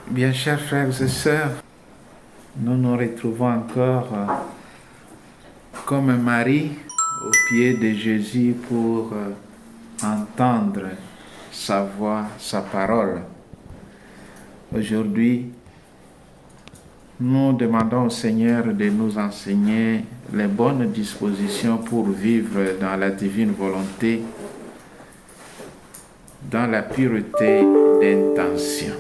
Bien, chers frères et sœurs, nous nous retrouvons encore comme Marie au pied de Jésus pour entendre sa voix, sa parole. Aujourd'hui, nous demandons au Seigneur de nous enseigner les bonnes dispositions pour vivre dans la divine volonté, dans la pureté d'intention.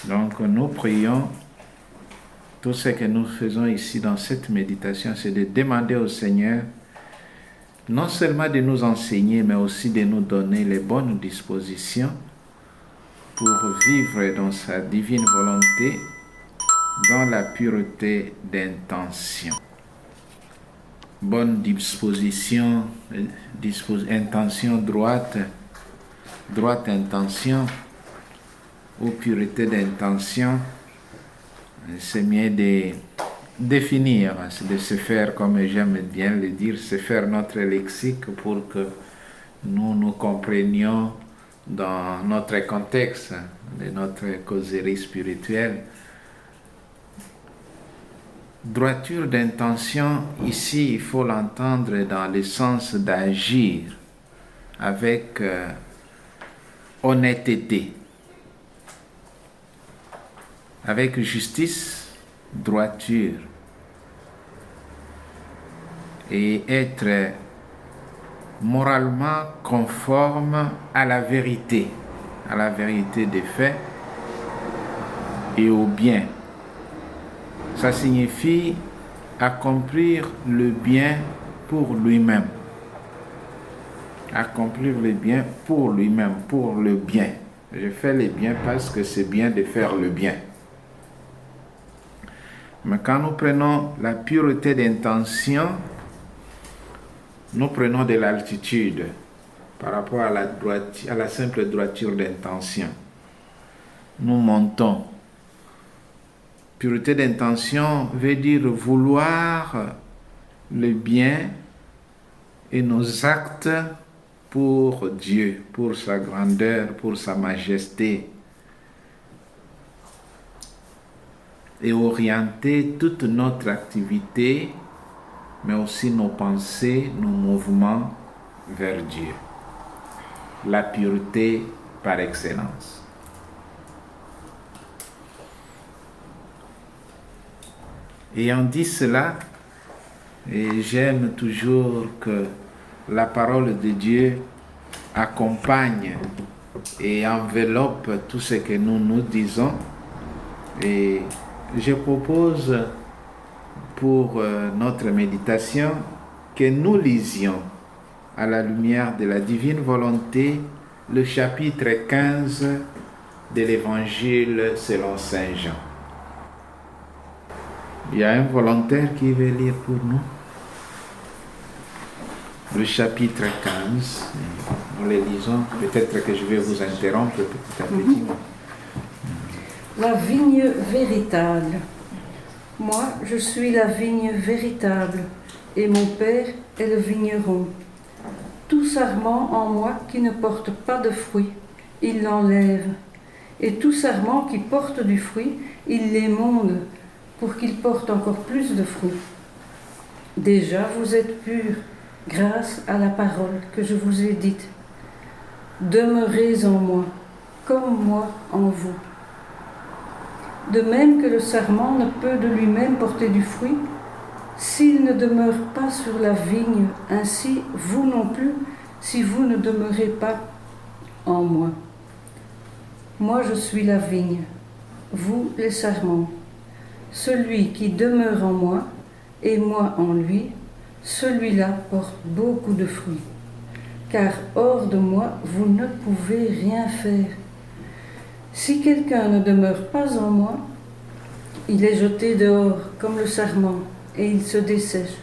Donc nous prions, tout ce que nous faisons ici dans cette méditation, c'est de demander au Seigneur non seulement de nous enseigner, mais aussi de nous donner les bonnes dispositions pour vivre dans sa divine volonté, dans la pureté d'intention. Bonne disposition, intention droite intention ou pureté d'intention, c'est mieux de définir, de se faire, comme j'aime bien le dire, se faire notre lexique pour que nous comprenions dans notre contexte de notre causerie spirituelle. Droiture d'intention, ici, il faut l'entendre dans le sens d'agir avec honnêteté, avec justice, droiture, et être moralement conforme à la vérité des faits et au bien. Ça signifie accomplir le bien pour lui-même. Accomplir le bien pour lui-même, pour le bien. Je fais le bien parce que c'est bien de faire le bien. Mais quand nous prenons la pureté d'intention, nous prenons de l'altitude par rapport à la simple droiture d'intention. Nous montons. Pureté d'intention veut dire vouloir le bien et nos actes pour Dieu, pour sa grandeur, pour sa majesté. Et orienter toute notre activité, mais aussi nos pensées, nos mouvements vers Dieu. La pureté par excellence. Ayant dit cela, et j'aime toujours que la parole de Dieu accompagne et enveloppe tout ce que nous disons. Et je propose pour notre méditation que nous lisions à la lumière de la divine volonté le chapitre 15 de l'Évangile selon Saint Jean. Il y a un volontaire qui veut lire pour nous le chapitre 15. Nous le lisons. Peut-être que je vais vous interrompre petit à petit. La vigne véritable. Moi, je suis la vigne véritable, et mon Père est le vigneron. Tout sarment en moi qui ne porte pas de fruit, il l'enlève. Et tout sarment qui porte du fruit, il l'émonde, pour qu'il porte encore plus de fruits. Déjà, vous êtes purs, grâce à la parole que je vous ai dite. Demeurez en moi, comme moi en vous. De même que le sarment ne peut de lui-même porter du fruit, s'il ne demeure pas sur la vigne, ainsi vous non plus, si vous ne demeurez pas en moi. Moi je suis la vigne, vous les sarments. Celui qui demeure en moi et moi en lui, celui-là porte beaucoup de fruits. Car hors de moi, vous ne pouvez rien faire. Si quelqu'un ne demeure pas en moi, il est jeté dehors comme le sarment et il se dessèche.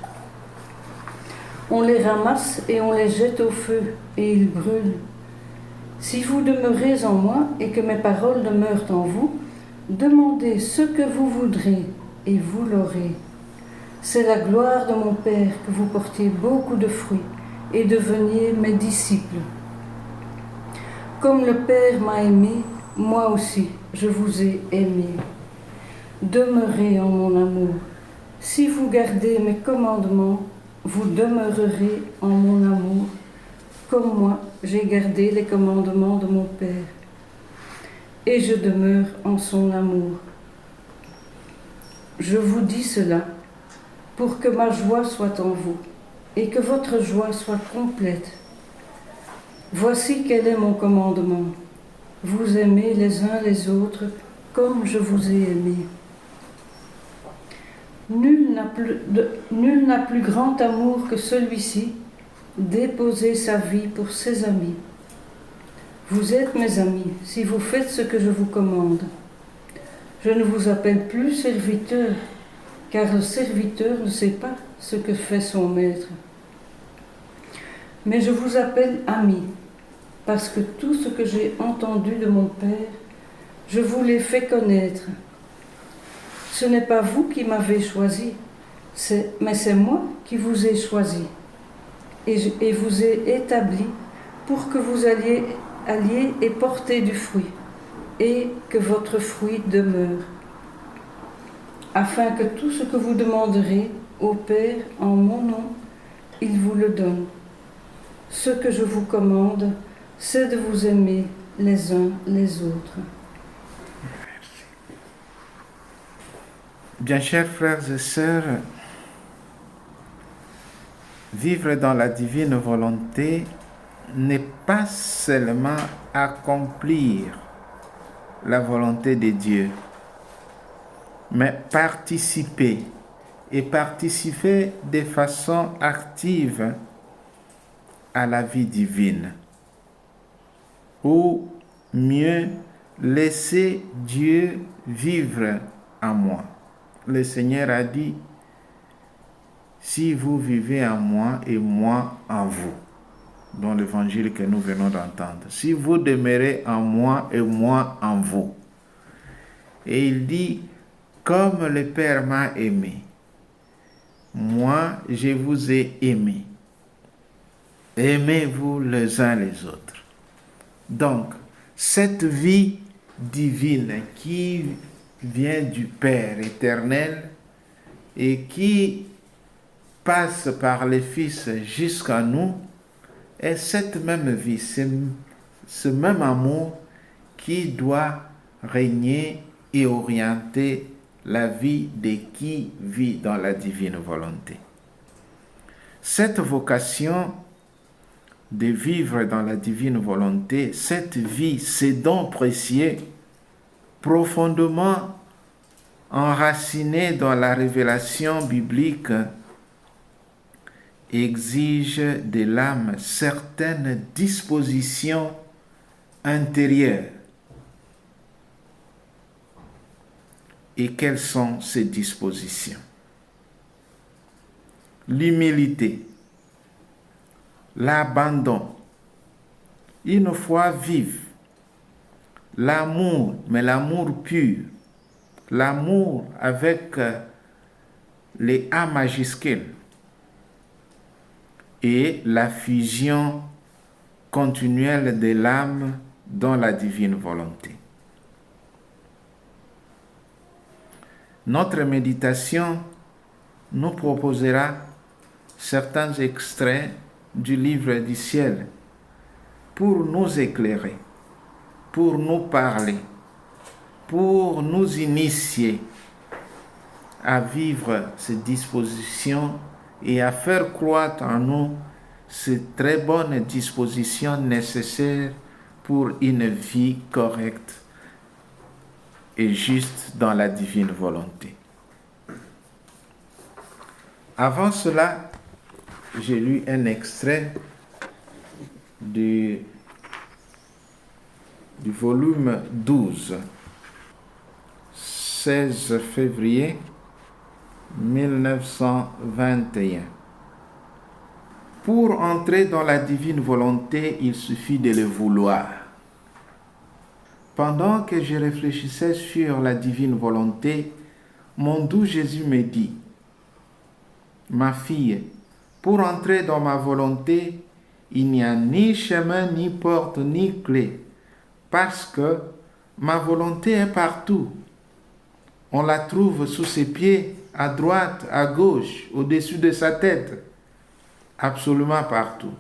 On les ramasse et on les jette au feu et ils brûlent. Si vous demeurez en moi et que mes paroles demeurent en vous, demandez ce que vous voudrez et vous l'aurez. C'est la gloire de mon Père que vous portiez beaucoup de fruits et deveniez mes disciples. Comme le Père m'a aimé, moi aussi, je vous ai aimé. Demeurez en mon amour. Si vous gardez mes commandements, vous demeurerez en mon amour, comme moi j'ai gardé les commandements de mon Père. Et je demeure en son amour. Je vous dis cela pour que ma joie soit en vous et que votre joie soit complète. Voici quel est mon commandement. Vous aimez les uns les autres comme je vous ai aimé. Nul n'a plus grand amour que celui-ci, déposer sa vie pour ses amis. Vous êtes mes amis si vous faites ce que je vous commande. Je ne vous appelle plus serviteur, car le serviteur ne sait pas ce que fait son maître. Mais je vous appelle ami, parce que tout ce que j'ai entendu de mon Père, je vous l'ai fait connaître. Ce n'est pas vous qui m'avez choisi, mais c'est moi qui vous ai choisi et vous ai établi pour que vous alliez et porter du fruit, et que votre fruit demeure, afin que tout ce que vous demanderez au Père en mon nom, il vous le donne. Ce que je vous commande, c'est de vous aimer les uns les autres. Bien, chers frères et sœurs, vivre dans la divine volonté n'est pas seulement accomplir la volonté de Dieu, mais participer de façon active à la vie divine, ou mieux, laisser Dieu vivre en moi. Le Seigneur a dit, si vous vivez en moi et moi en vous, dans l'évangile que nous venons d'entendre. Si vous demeurez en moi et moi en vous. Et il dit, comme le Père m'a aimé, moi je vous ai aimé. Aimez-vous les uns les autres. Donc, cette vie divine qui vient du Père éternel et qui passe par le Fils jusqu'à nous, et cette même vie, ce même amour qui doit régner et orienter la vie de qui vit dans la divine volonté. Cette vocation de vivre dans la divine volonté, cette vie, ces dons précieux, profondément enracinés dans la révélation biblique, exige de l'âme certaines dispositions intérieures. Et quelles sont ces dispositions? L'humilité, l'abandon, une foi vive, l'amour, mais l'amour pur, l'amour avec les A majuscules, et la fusion continuelle de l'âme dans la divine volonté. Notre méditation nous proposera certains extraits du livre du ciel pour nous éclairer, pour nous parler, pour nous initier à vivre ces dispositions et à faire croître en nous ces très bonnes dispositions nécessaires pour une vie correcte et juste dans la divine volonté. Avant cela, j'ai lu un extrait du volume 12, 16 février 1921. Pour entrer dans la divine volonté, il suffit de le vouloir. Pendant que je réfléchissais sur la divine volonté, mon doux Jésus me dit, « Ma fille, pour entrer dans ma volonté, il n'y a ni chemin, ni porte, ni clé, parce que ma volonté est partout. On la trouve sous ses pieds, à droite, à gauche, au-dessus de sa tête, absolument partout.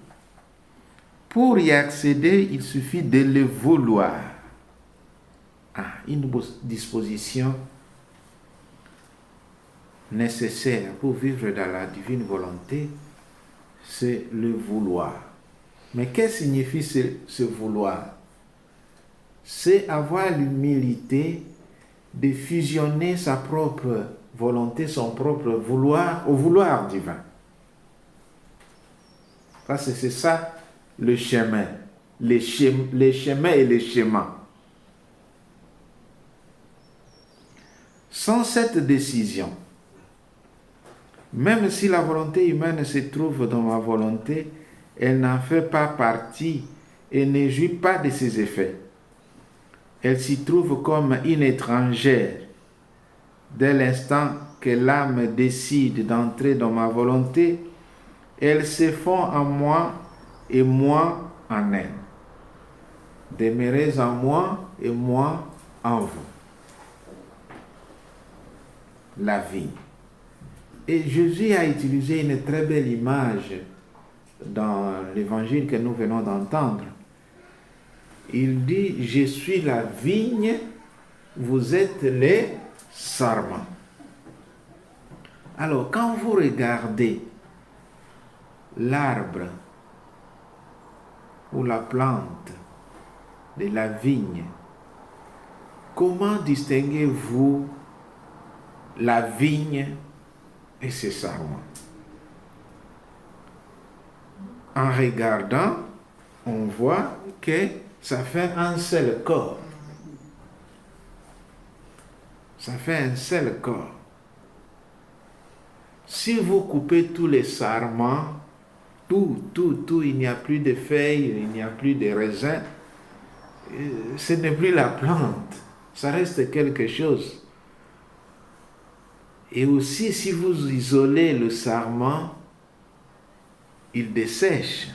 Pour y accéder, il suffit de le vouloir. Une disposition nécessaire pour vivre dans la divine volonté, c'est le vouloir. Mais qu'est-ce que signifie ce vouloir? C'est avoir l'humilité de fusionner sa propre volonté, son propre vouloir au vouloir divin. Parce que c'est ça le chemin, les chemins et les schémas. Sans cette décision, même si la volonté humaine se trouve dans ma volonté, elle n'en fait pas partie et ne jouit pas de ses effets. Elle s'y trouve comme une étrangère. Dès l'instant que l'âme décide d'entrer dans ma volonté, elle se fond en moi et moi en elle. Demeurez en moi et moi en vous. La vie. Et Jésus a utilisé une très belle image dans l'évangile que nous venons d'entendre. Il dit, je suis la vigne, vous êtes les sarments. Alors, quand vous regardez l'arbre ou la plante de la vigne, comment distinguez-vous la vigne et ses sarments? En regardant, on voit que ça fait un seul corps. Ça fait un seul corps. Si vous coupez tous les sarments, tout, il n'y a plus de feuilles, il n'y a plus de raisins, ce n'est plus la plante, ça reste quelque chose. Et aussi, si vous isolez le sarment, il dessèche.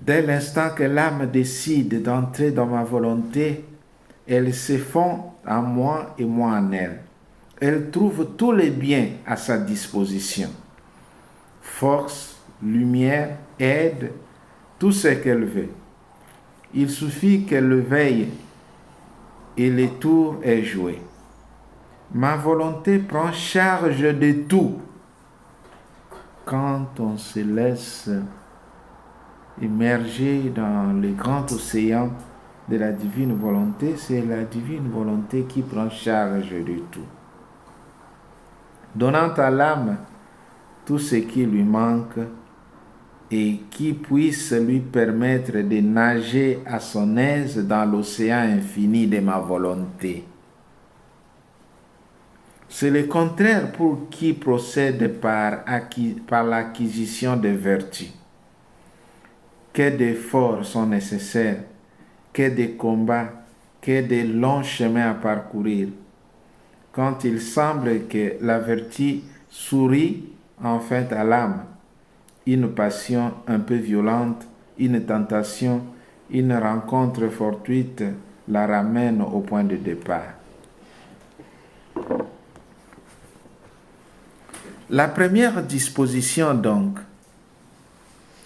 Dès l'instant que l'âme décide d'entrer dans ma volonté, elle se fond en moi et moi en elle. Elle trouve tous les biens à sa disposition. Force, lumière, aide, tout ce qu'elle veut. Il suffit qu'elle le veuille et le tour est joué. Ma volonté prend charge de tout. Quand on se laisse immerger dans le grand océan de la divine volonté, c'est la divine volonté qui prend charge de tout, donnant à l'âme tout ce qui lui manque et qui puisse lui permettre de nager à son aise dans l'océan infini de ma volonté. C'est le contraire pour qui procède par l'acquisition de vertus. Que d'efforts sont nécessaires, que de combats, que de longs chemins à parcourir. Quand il semble que la vertu sourit enfin à l'âme, une passion un peu violente, une tentation, une rencontre fortuite la ramène au point de départ. La première disposition donc,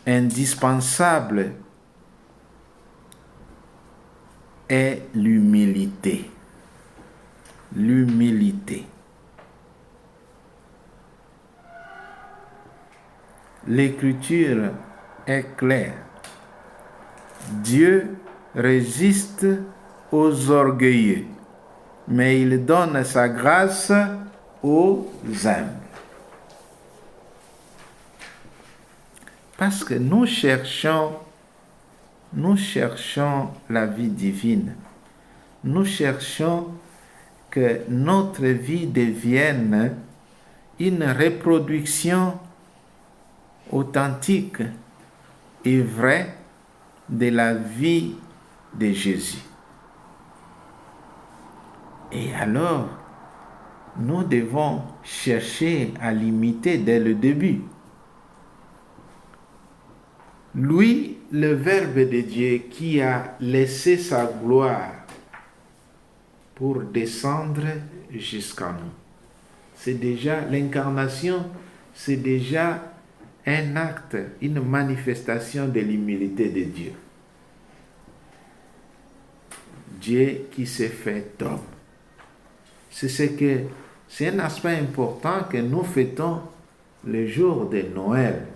indispensable, est l'humilité. L'humilité. L'écriture est claire. Dieu résiste aux orgueilleux, mais il donne sa grâce aux humbles. Parce que nous cherchons la vie divine. Nous cherchons que notre vie devienne une reproduction authentique et vraie de la vie de Jésus. Et alors, nous devons chercher à l'imiter dès le début. Lui, le Verbe de Dieu qui a laissé sa gloire pour descendre jusqu'à nous. C'est déjà l'incarnation, c'est déjà un acte, une manifestation de l'humilité de Dieu. Dieu qui s'est fait homme. C'est un aspect important que nous fêtons le jour de Noël.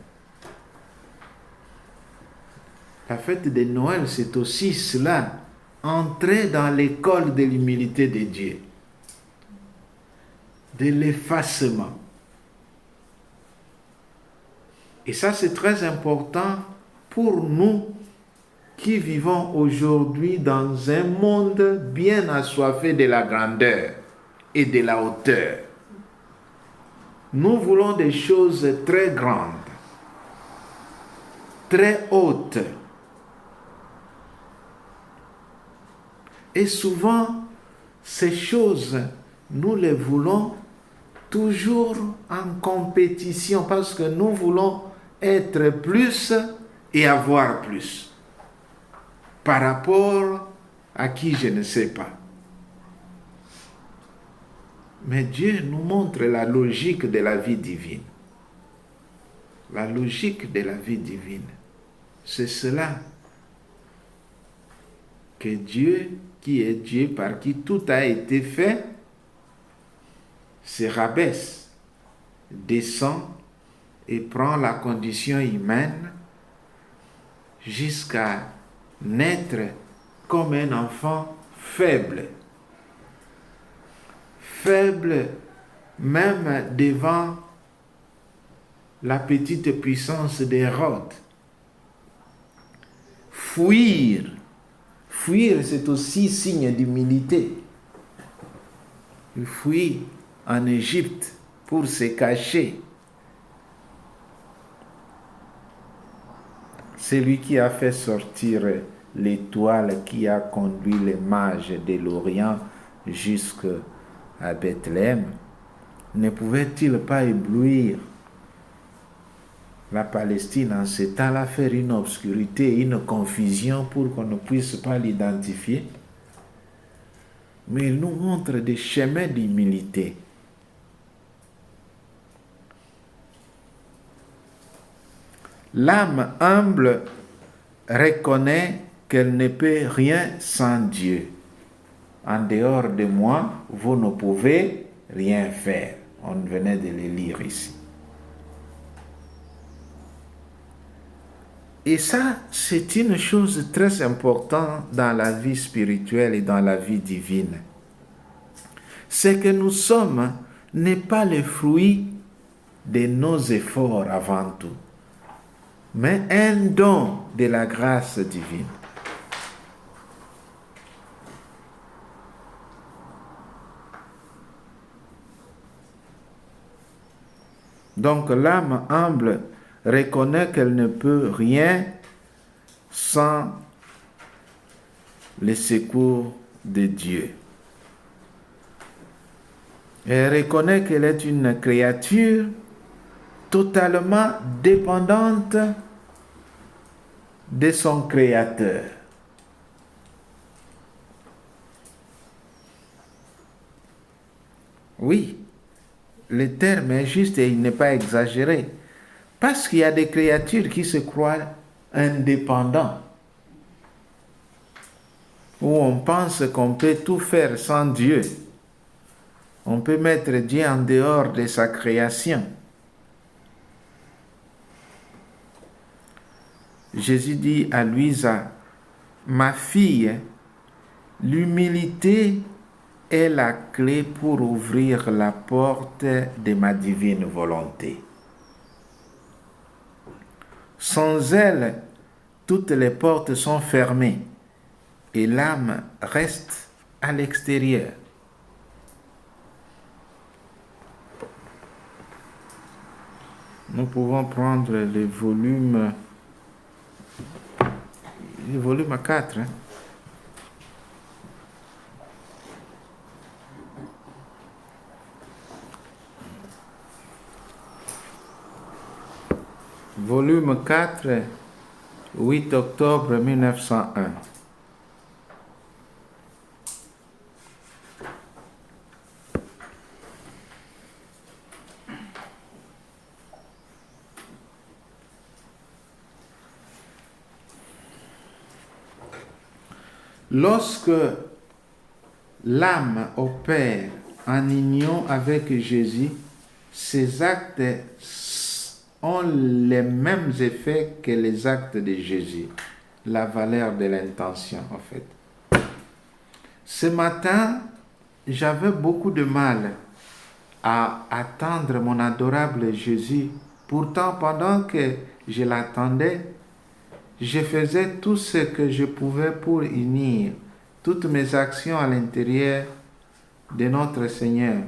La fête de Noël, c'est aussi cela, entrer dans l'école de l'humilité de Dieu, de l'effacement. Et ça, c'est très important pour nous qui vivons aujourd'hui dans un monde bien assoiffé de la grandeur et de la hauteur. Nous voulons des choses très grandes, très hautes. Et souvent, ces choses, nous les voulons toujours en compétition parce que nous voulons être plus et avoir plus par rapport à qui je ne sais pas. Mais Dieu nous montre la logique de la vie divine. La logique de la vie divine, c'est cela que Dieu, qui est Dieu par qui tout a été fait, se rabaisse, descend et prend la condition humaine jusqu'à naître comme un enfant faible. Faible même devant la petite puissance d'Hérode. Fuir, c'est aussi signe d'humilité. Il fuit en Égypte pour se cacher. C'est lui qui a fait sortir l'étoile qui a conduit les mages de l'Orient jusqu'à Bethléem. Ne pouvait-il pas éblouir la Palestine en ce temps-là, faire une obscurité, une confusion pour qu'on ne puisse pas l'identifier? Mais il nous montre des chemins d'humilité. L'âme humble reconnaît qu'elle ne peut rien sans Dieu. En dehors de moi, vous ne pouvez rien faire. On venait de le lire ici. Et ça, c'est une chose très importante dans la vie spirituelle et dans la vie divine. C'est que nous sommes n'est pas le fruit de nos efforts avant tout, mais un don de la grâce divine. Donc l'âme humble reconnaît qu'elle ne peut rien sans le secours de Dieu. Elle reconnaît qu'elle est une créature totalement dépendante de son Créateur. Oui, le terme est juste et il n'est pas exagéré. Parce qu'il y a des créatures qui se croient indépendants, où on pense qu'on peut tout faire sans Dieu. On peut mettre Dieu en dehors de sa création. Jésus dit à Louisa, « Ma fille, l'humilité est la clé pour ouvrir la porte de ma divine volonté. Sans elle, toutes les portes sont fermées et l'âme reste à l'extérieur. » Nous pouvons prendre le volume 4. Volume 4, 8 octobre 1901. Lorsque l'âme opère en union avec Jésus, ses actes ont les mêmes effets que les actes de Jésus. La valeur de l'intention, en fait. Ce matin, j'avais beaucoup de mal à attendre mon adorable Jésus. Pourtant, pendant que je l'attendais, je faisais tout ce que je pouvais pour unir toutes mes actions à l'intérieur de notre Seigneur.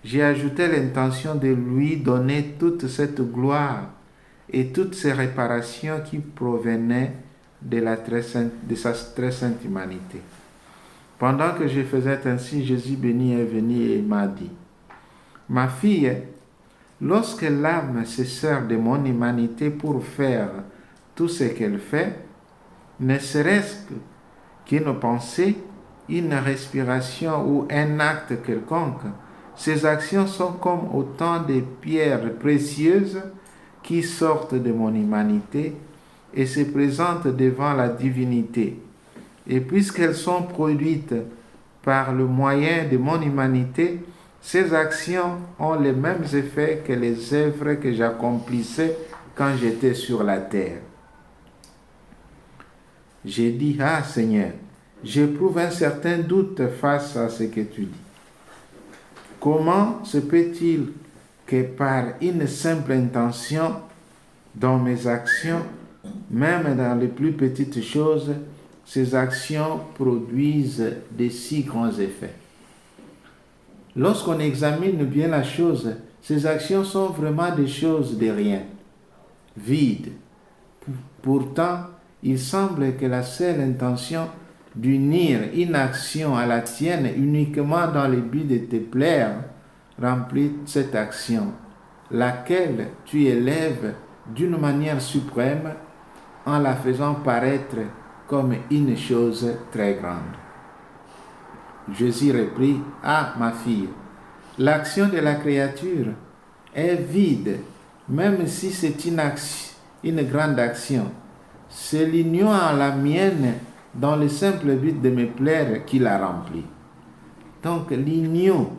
J'ai ajouté l'intention de lui donner toute cette gloire et toutes ces réparations qui provenaient de sa très sainte humanité. Pendant que je faisais ainsi, Jésus béni est venu et m'a dit, « Ma fille, lorsque l'âme se sert de mon humanité pour faire tout ce qu'elle fait, ne serait-ce qu'une pensée, une respiration ou un acte quelconque, ces actions sont comme autant de pierres précieuses qui sortent de mon humanité et se présentent devant la divinité. Et puisqu'elles sont produites par le moyen de mon humanité, ces actions ont les mêmes effets que les œuvres que j'accomplissais quand j'étais sur la terre. » J'ai dit, « Ah Seigneur, j'éprouve un certain doute face à ce que tu dis. Comment se peut-il que par une simple intention dans mes actions, même dans les plus petites choses, ces actions produisent de si grands effets? Lorsqu'on examine bien la chose, ces actions sont vraiment des choses de rien, vides. Pourtant, il semble que la seule intention d'unir une action à la tienne uniquement dans le but de te plaire remplit cette action, laquelle tu élèves d'une manière suprême en la faisant paraître comme une chose très grande. » Jésus reprit, « Ah, ma fille, l'action de la créature est vide, même si c'est une grande action. C'est l'union à la mienne dans le simple but de me plaire qui la remplit. » Donc l'union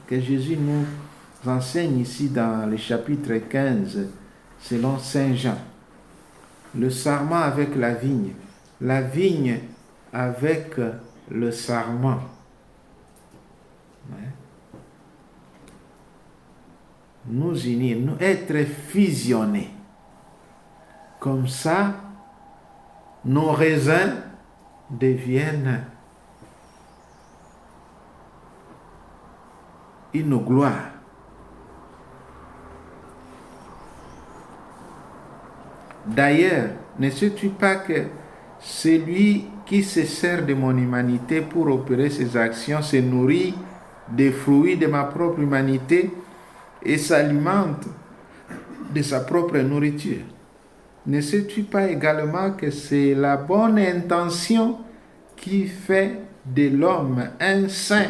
que Jésus nous enseigne ici dans le chapitre 15, selon Saint Jean. Le sarment avec la vigne avec le sarment. Nous unir, nous être fusionnés. Comme ça, nos raisins deviennent une gloire. D'ailleurs, ne sais-tu pas que celui qui se sert de mon humanité pour opérer ses actions se nourrit des fruits de ma propre humanité et s'alimente de sa propre nourriture? Ne sais-tu pas également que c'est la bonne intention qui fait de l'homme un saint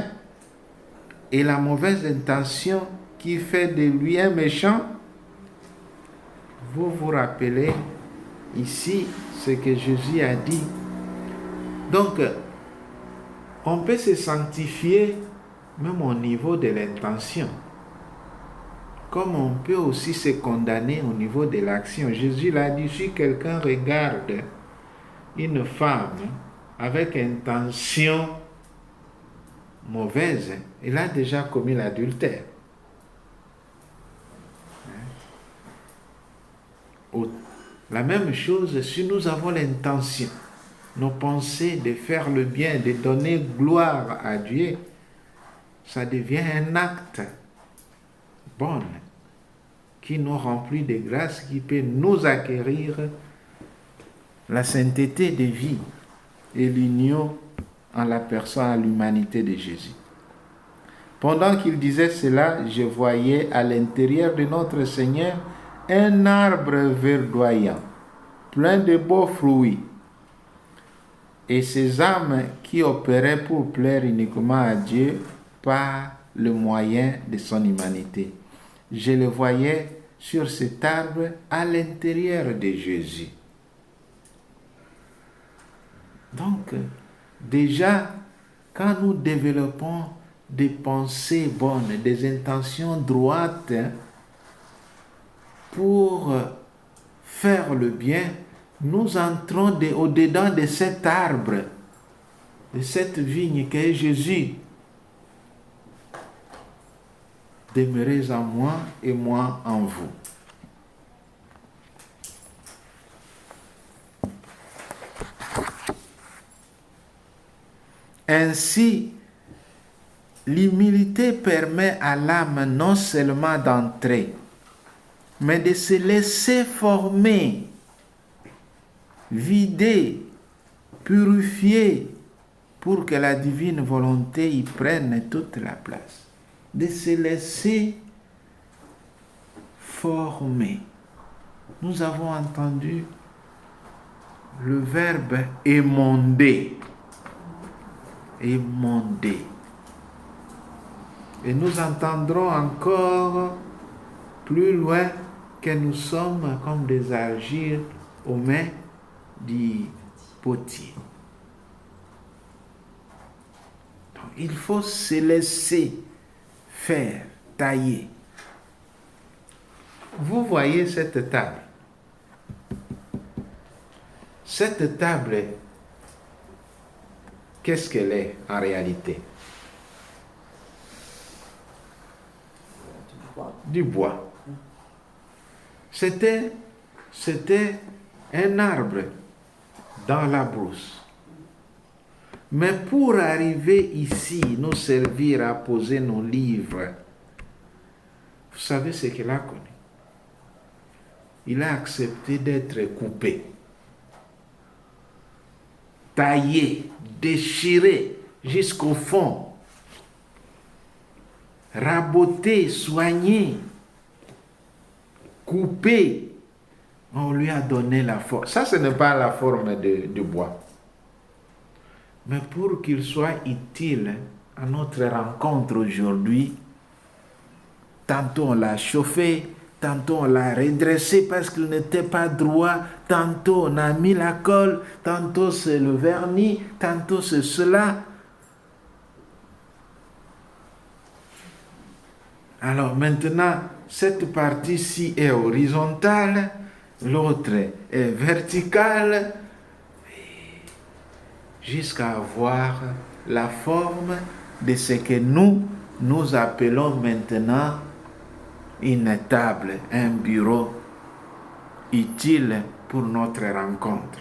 et la mauvaise intention qui fait de lui un méchant? Vous vous rappelez ici ce que Jésus a dit. Donc, on peut se sanctifier même au niveau de l'intention, comme on peut aussi se condamner au niveau de l'action. Jésus l'a dit, si quelqu'un regarde une femme avec intention mauvaise, il a déjà commis l'adultère. La même chose, si nous avons l'intention, nos pensées de faire le bien, de donner gloire à Dieu, ça devient un acte bon qui nous remplit de grâce, qui peut nous acquérir la sainteté de vie et l'union en la personne, à l'humanité de Jésus. Pendant qu'il disait cela, je voyais à l'intérieur de notre Seigneur un arbre verdoyant, plein de beaux fruits. Et ces âmes qui opéraient pour plaire uniquement à Dieu par le moyen de son humanité. Je le voyais sur cet arbre à l'intérieur de Jésus. Donc, déjà, quand nous développons des pensées bonnes, des intentions droites pour faire le bien, nous entrons au-dedans de cet arbre, de cette vigne qu'est Jésus. Demeurez en moi et moi en vous. Ainsi, l'humilité permet à l'âme non seulement d'entrer, mais de se laisser former, vider, purifier, pour que la divine volonté y prenne toute la place. De se laisser former. Nous avons entendu le verbe émonder. Émonder. Et nous entendrons encore plus loin que nous sommes comme des argiles aux mains du potier. Donc, il faut se laisser faire, tailler. Vous voyez cette table. Cette table, qu'est-ce qu'elle est en réalité? Du bois. C'était un arbre dans la brousse. Mais pour arriver ici, nous servir à poser nos livres, vous savez ce qu'il a connu? Il a accepté d'être coupé, taillé, déchiré jusqu'au fond, raboté, soigné, coupé. On lui a donné la forme. Ça, ce n'est pas la forme de bois. Mais pour qu'il soit utile à notre rencontre aujourd'hui, tantôt on l'a chauffé, tantôt on l'a redressé parce qu'il n'était pas droit, tantôt on a mis la colle, tantôt c'est le vernis, tantôt c'est cela. Alors maintenant, cette partie-ci est horizontale, l'autre est verticale, jusqu'à avoir la forme de ce que nous appelons maintenant une table, un bureau utile pour notre rencontre.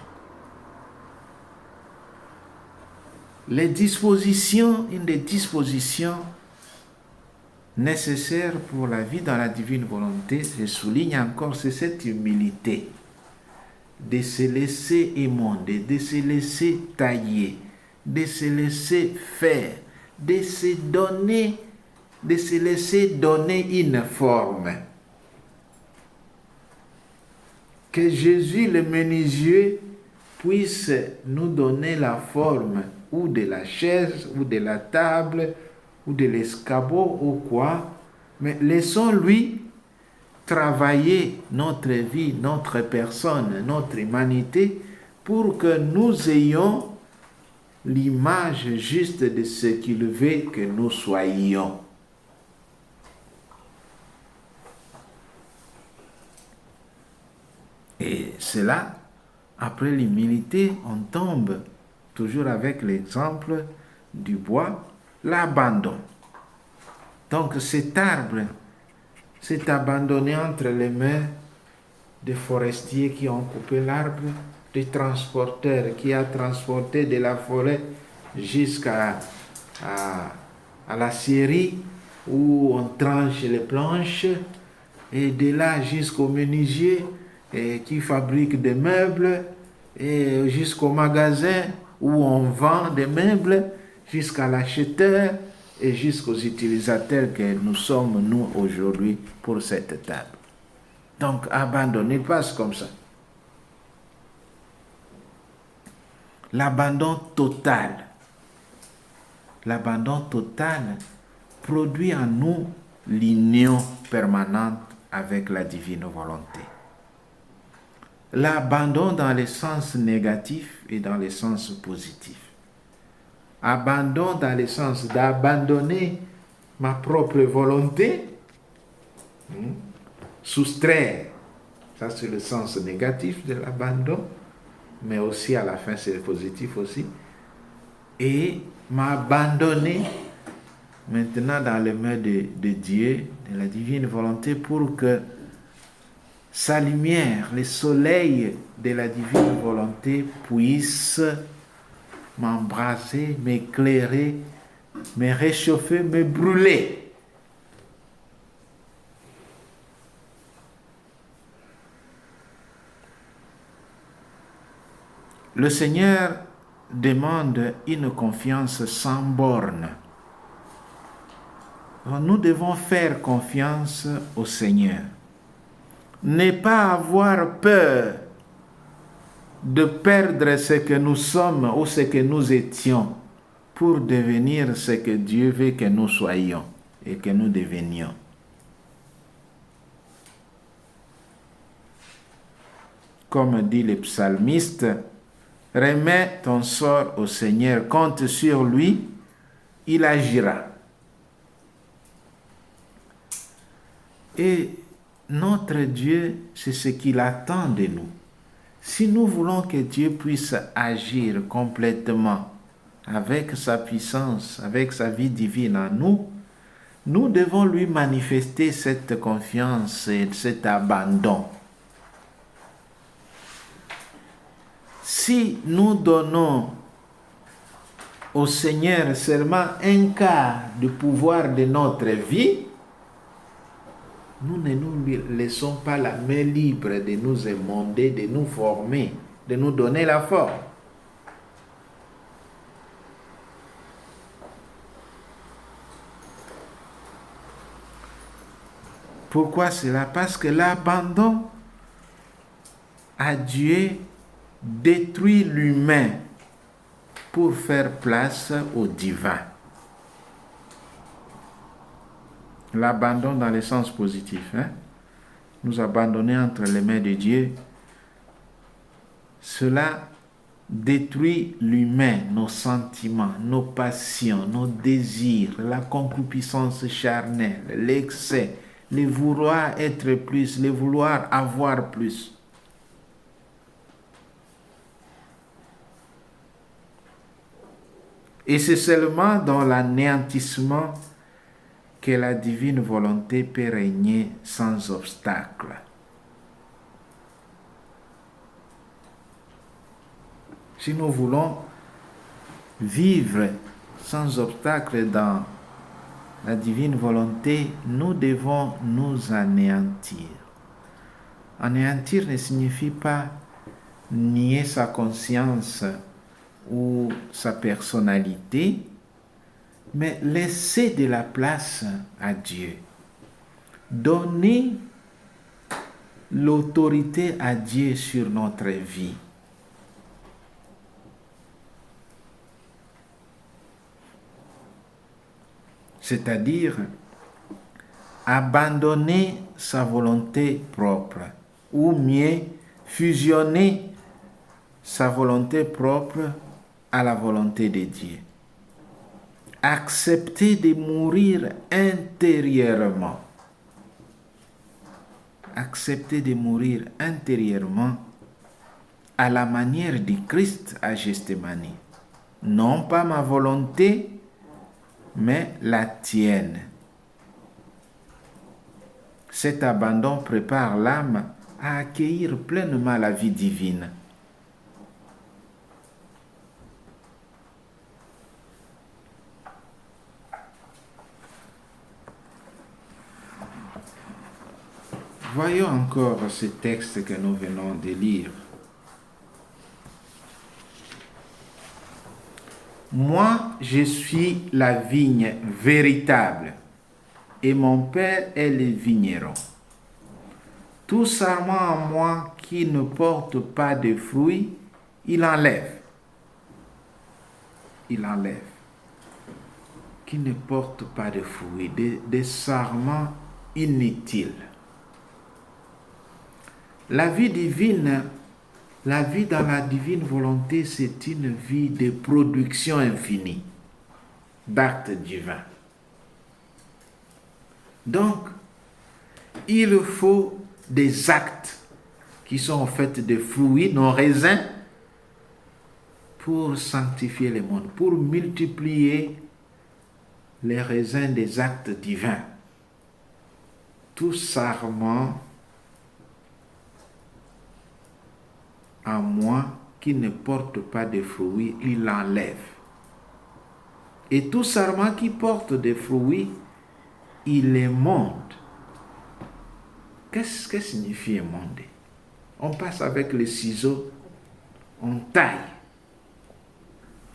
Une des dispositions nécessaires pour la vie dans la divine volonté, je souligne encore, c'est cette humilité de se laisser émonder, de se laisser tailler, de se laisser faire, de se laisser donner une forme. Que Jésus le menuisier puisse nous donner la forme ou de la chaise, ou de la table, ou de l'escabeau, ou quoi, mais laissons-lui travailler notre vie, notre personne, notre humanité, pour que nous ayons l'image juste de ce qu'il veut que nous soyons. Et cela, après l'humilité, on tombe toujours avec l'exemple du bois, l'abandon. Donc cet arbre s'est abandonné entre les mains des forestiers qui ont coupé l'arbre, des transporteurs qui ont transporté de la forêt jusqu'à la scierie où on tranche les planches, et de là jusqu'au menuisier qui fabrique des meubles, et jusqu'au magasin où on vend des meubles, jusqu'à l'acheteur et jusqu'aux utilisateurs que nous sommes, nous, aujourd'hui, pour cette table. Donc, abandonner passe comme ça. l'abandon total. L'abandon total produit en nous l'union permanente avec la divine volonté. L'abandon dans le sens négatif et dans le sens positif. Abandon dans le sens d'abandonner ma propre volonté, soustraire, ça c'est le sens négatif de l'abandon, mais aussi à la fin c'est positif aussi, et m'abandonner maintenant dans les mains de Dieu, de la divine volonté, pour que sa lumière, le soleil de la divine volonté puisse m'embraser, m'éclairer, me réchauffer, me brûler. Le Seigneur demande une confiance sans borne. Nous devons faire confiance au Seigneur. Ne pas avoir peur de perdre ce que nous sommes ou ce que nous étions pour devenir ce que Dieu veut que nous soyons et que nous devenions. Comme dit le psalmiste, remets ton sort au Seigneur, compte sur lui, il agira. Et notre Dieu, c'est ce qu'il attend de nous. Si nous voulons que Dieu puisse agir complètement avec sa puissance, avec sa vie divine en nous, nous devons lui manifester cette confiance et cet abandon. Si nous donnons au Seigneur seulement un quart du pouvoir de notre vie, nous ne nous laissons pas la main libre de nous émonder, de nous former, de nous donner la forme. Pourquoi cela? Parce que l'abandon à Dieu détruit l'humain pour faire place au divin. L'abandon dans le sens positif, nous abandonner entre les mains de Dieu, cela détruit l'humain, nos sentiments, nos passions, nos désirs, la concupiscence charnelle, l'excès, le vouloir être plus, le vouloir avoir plus. Et c'est seulement dans l'anéantissement que la divine volonté peut régner sans obstacle. Si nous voulons vivre sans obstacle dans la divine volonté, nous devons nous anéantir. Anéantir ne signifie pas nier sa conscience ou sa personnalité, mais laisser de la place à Dieu. Donner l'autorité à Dieu sur notre vie. C'est-à-dire abandonner sa volonté propre, ou mieux, fusionner sa volonté propre à la volonté de Dieu. Accepter de mourir intérieurement. Accepter de mourir intérieurement à la manière du Christ à Gethsémani. Non pas ma volonté, mais la tienne. Cet abandon prépare l'âme à accueillir pleinement la vie divine. Voyons encore ce texte que nous venons de lire. Moi, je suis la vigne véritable, et mon Père est le vigneron. Tout sarment en moi qui ne porte pas de fruits, il enlève. il enlève. Qui ne portent pas de fruits, des sarments inutiles. La vie divine, la vie dans la divine volonté, c'est une vie de production infinie, d'actes divins. Donc, il faut des actes qui sont faits de fruits, non raisins, pour sanctifier le monde, pour multiplier les raisins des actes divins. Tout sarment en moi qui ne porte pas de fruits, il l'enlève. Et tout sarment qui porte des fruits, il les monte. Qu'est-ce que signifie émonder? On passe avec les ciseaux, on taille.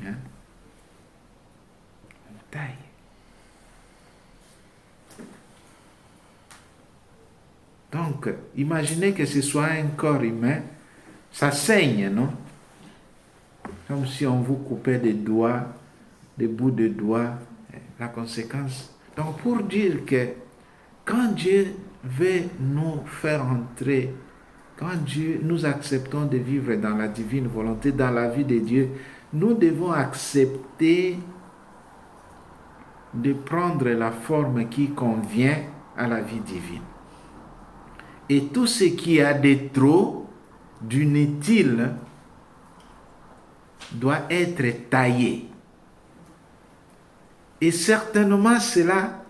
Hein? On taille. Donc, imaginez que ce soit un corps humain, ça saigne, non? Comme si on vous coupait des doigts, des bouts de doigts, la conséquence. Donc, pour dire que quand Dieu veut nous faire entrer, quand nous acceptons de vivre dans la divine volonté, dans la vie de Dieu, nous devons accepter de prendre la forme qui convient à la vie divine. Et tout ce qui a de trop, d'inutile, doit être taillé. Et certainement cela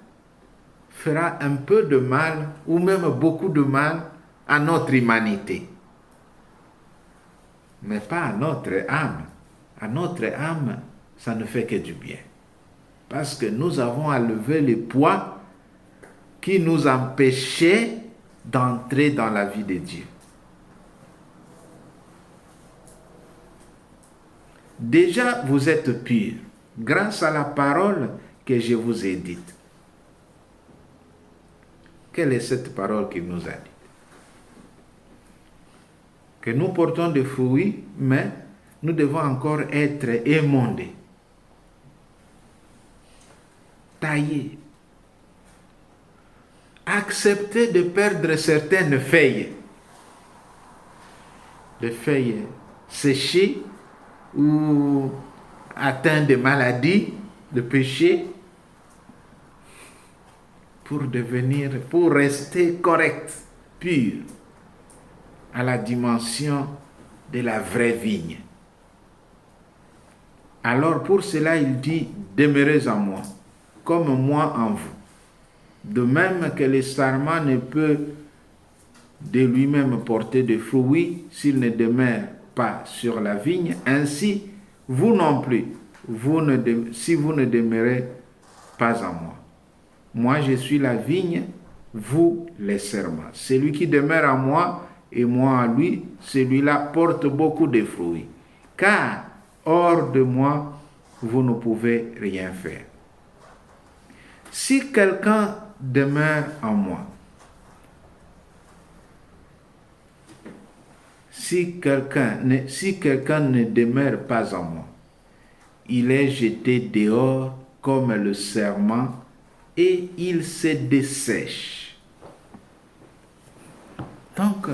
fera un peu de mal, ou même beaucoup de mal, à notre humanité. Mais pas à notre âme. À notre âme, ça ne fait que du bien. Parce que nous avons à lever les poids qui nous empêchaient d'entrer dans la vie de Dieu. Déjà, vous êtes purs grâce à la parole que je vous ai dite. Quelle est cette parole qu'il nous a dite? Que nous portons des fruits, mais nous devons encore être émondés, taillés, accepter de perdre certaines feuilles, des feuilles séchées ou atteintes de maladies, de péchés, pour rester correct, pur, à la dimension de la vraie vigne. Alors pour cela, il dit, demeurez en moi, comme moi en vous. De même que le sarment ne peut de lui-même porter de fruits s'il ne demeure pas sur la vigne, ainsi, vous non plus, si vous ne demeurez pas en moi. Moi, je suis la vigne, vous les serments. Celui qui demeure en moi et moi en lui, celui-là porte beaucoup de fruits. Car hors de moi, vous ne pouvez rien faire. Si quelqu'un demeure en moi, si quelqu'un ne demeure pas en moi, il est jeté dehors comme le serment et il se dessèche. Donc,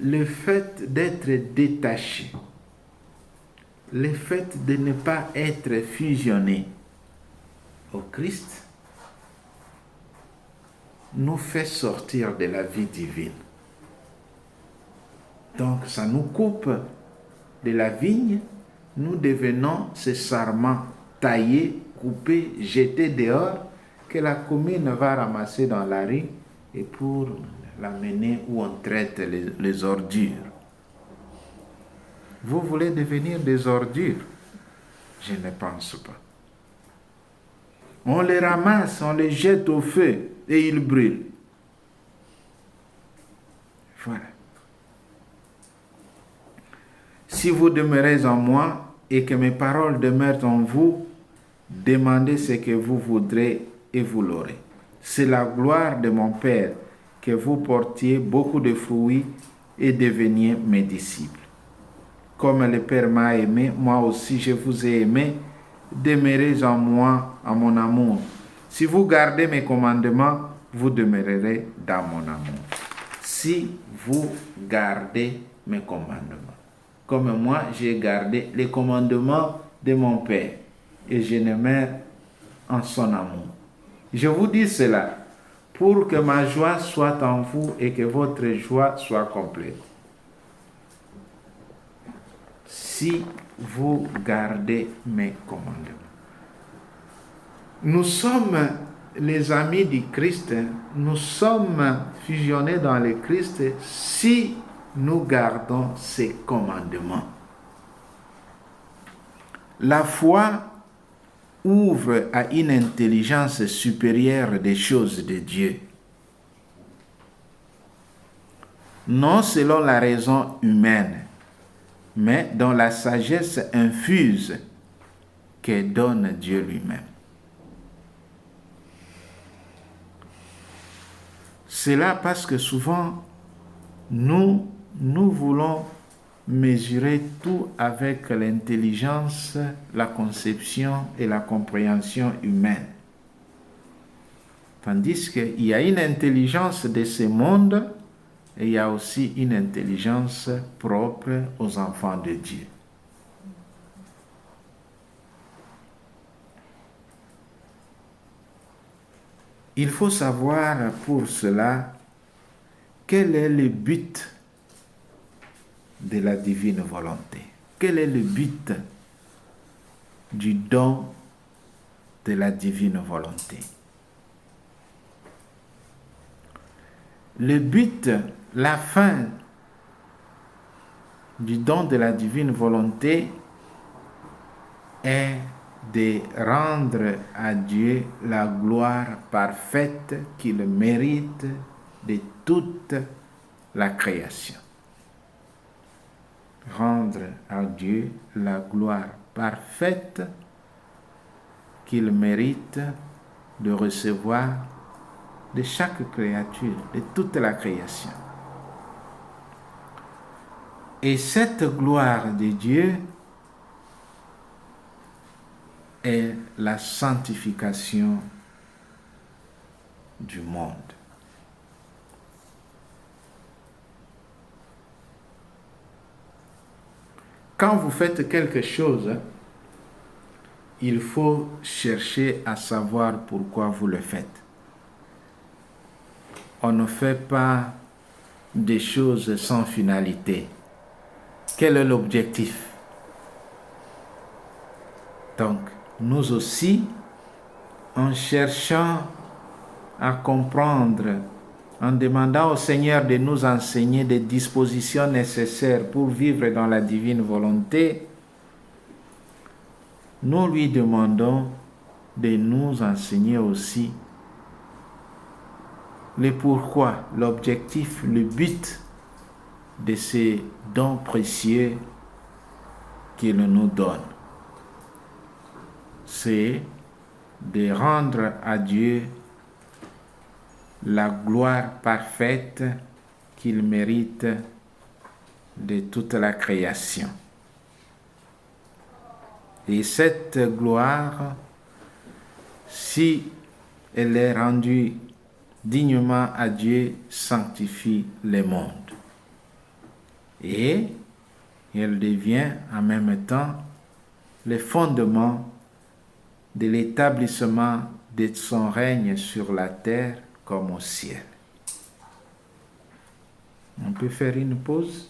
le fait d'être détaché, le fait de ne pas être fusionné au Christ, nous fait sortir de la vie divine. Donc, ça nous coupe de la vigne, nous devenons ces sarments taillés, coupés, jetés dehors, que la commune va ramasser dans la rue et pour l'amener où on traite les ordures. Vous voulez devenir des ordures? Je ne pense pas. On les ramasse, on les jette au feu et ils brûlent. Voilà. Si vous demeurez en moi et que mes paroles demeurent en vous, demandez ce que vous voudrez et vous l'aurez. C'est la gloire de mon Père que vous portiez beaucoup de fruits et deveniez mes disciples. Comme le Père m'a aimé, moi aussi je vous ai aimé. demeurez en moi, en mon amour. Si vous gardez mes commandements, vous demeurerez dans mon amour. Si vous gardez mes commandements. Comme moi, j'ai gardé les commandements de mon Père et je demeure en son amour. Je vous dis cela pour que ma joie soit en vous et que votre joie soit complète. Si vous gardez mes commandements. Nous sommes les amis du Christ, nous sommes fusionnés dans le Christ si nous gardons ses commandements. La foi ouvre à une intelligence supérieure des choses de Dieu. Non selon la raison humaine, mais dans la sagesse infuse que donne Dieu lui-même. C'est là parce que souvent, nous voulons mesurer tout avec l'intelligence, la conception et la compréhension humaine. Tandis qu'il y a une intelligence de ce monde et il y a aussi une intelligence propre aux enfants de Dieu. Il faut savoir pour cela quel est le but de la divine volonté. Quel est le but du don de la divine volonté? Le but, la fin du don de la divine volonté est de rendre à Dieu la gloire parfaite qu'il mérite de toute la création. Rendre à Dieu la gloire parfaite qu'il mérite de recevoir de chaque créature, de toute la création. Et cette gloire de Dieu est la sanctification du monde. Quand vous faites quelque chose, il faut chercher à savoir pourquoi vous le faites. On ne fait pas des choses sans finalité. Quel est l'objectif? Donc, nous aussi, en cherchant à comprendre, en demandant au Seigneur de nous enseigner des dispositions nécessaires pour vivre dans la divine volonté, nous lui demandons de nous enseigner aussi le pourquoi, l'objectif, le but de ces dons précieux qu'il nous donne. C'est de rendre à Dieu la gloire parfaite qu'il mérite de toute la création. Et cette gloire, si elle est rendue dignement à Dieu, sanctifie le monde. Et elle devient en même temps le fondement de l'établissement de son règne sur la terre comme au ciel. On peut faire une pause?